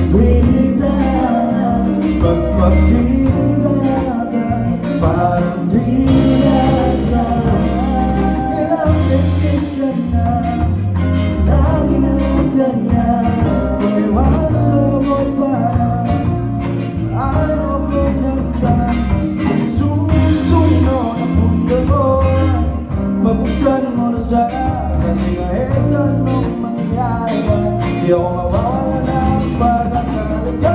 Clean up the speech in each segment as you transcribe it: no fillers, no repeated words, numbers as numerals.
Bida, pagpapila ka, parang di na. Ilang beses ka na, lagi lang ganyan. Iwaso mo pa, ayaw ko nandiyan. Sa susunod na mundo ko, pabuksan mo na sana. Kasi kahit anong mangyari, di ako mawawala ng pag-asa. Let's go!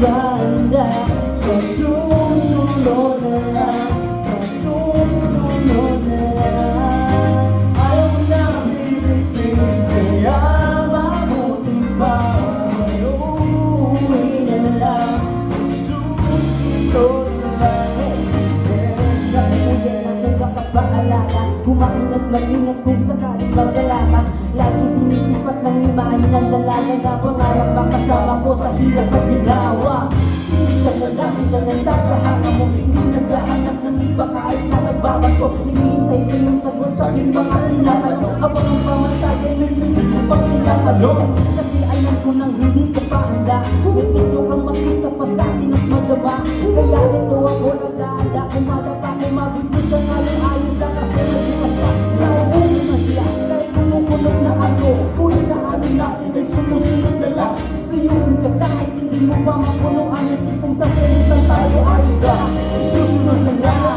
Ganda sa susunod na lang, sa susunod na lang. Ayaw mo na pilitin, kaya mabuti pa uuwi na lang, sa susunod na lang. Yan ang nakapaalala, kumain at malingat kung sakaling magdalaman. Lagi sinisipat ng imahin ng dalaga na pangarap ang kasama ko sa hirap at ginawa. Hindi ka na namin na nagtatahan mo, hindi naghahanap ng iba kahit na nagbabago. Hinihintay sa iyong sagot sa aking mga tinatanong, habang ang pamantay ay may pilit ko pang tinatanong. Kasi alam ko nang hindi ka pa handa, may gusto kang makita pa sa akin at madama. Kaya ito ako nag-aala, kumadapa ko mabigis ang along ayos na kasi nagbukas pa. Nauulis na siya, kahit kumukulog na ako. Kung sa amin natin ay sumusunod na lang, susuyuin ka kahit hindi mo pa mapuno. Ano tipong sa salitan tayo ayos na, susunod na lang.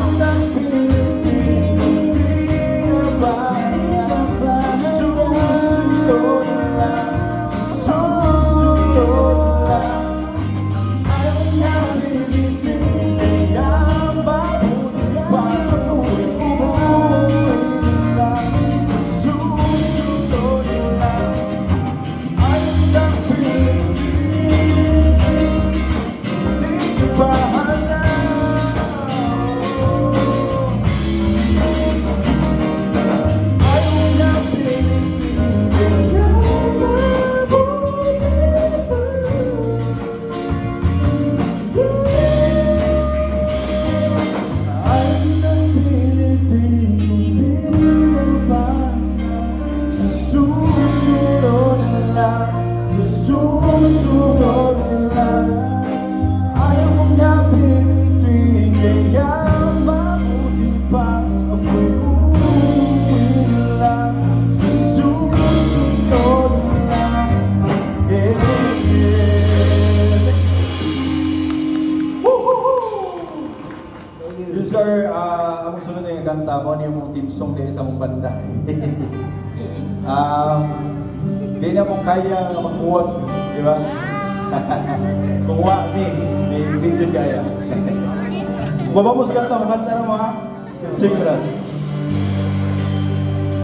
Susunod lang, ayaw mong napilitin, kaya mabuti pa ako'y uuwi lang, sa susunod lang. Yes sir, ang sunod na yung kanta mo, ano yung team song din sa mong banda. Di na mong kaya mag-uwag, di ba? Kung wa, di video kaya. Babamos ka ito, maganda na mga singras.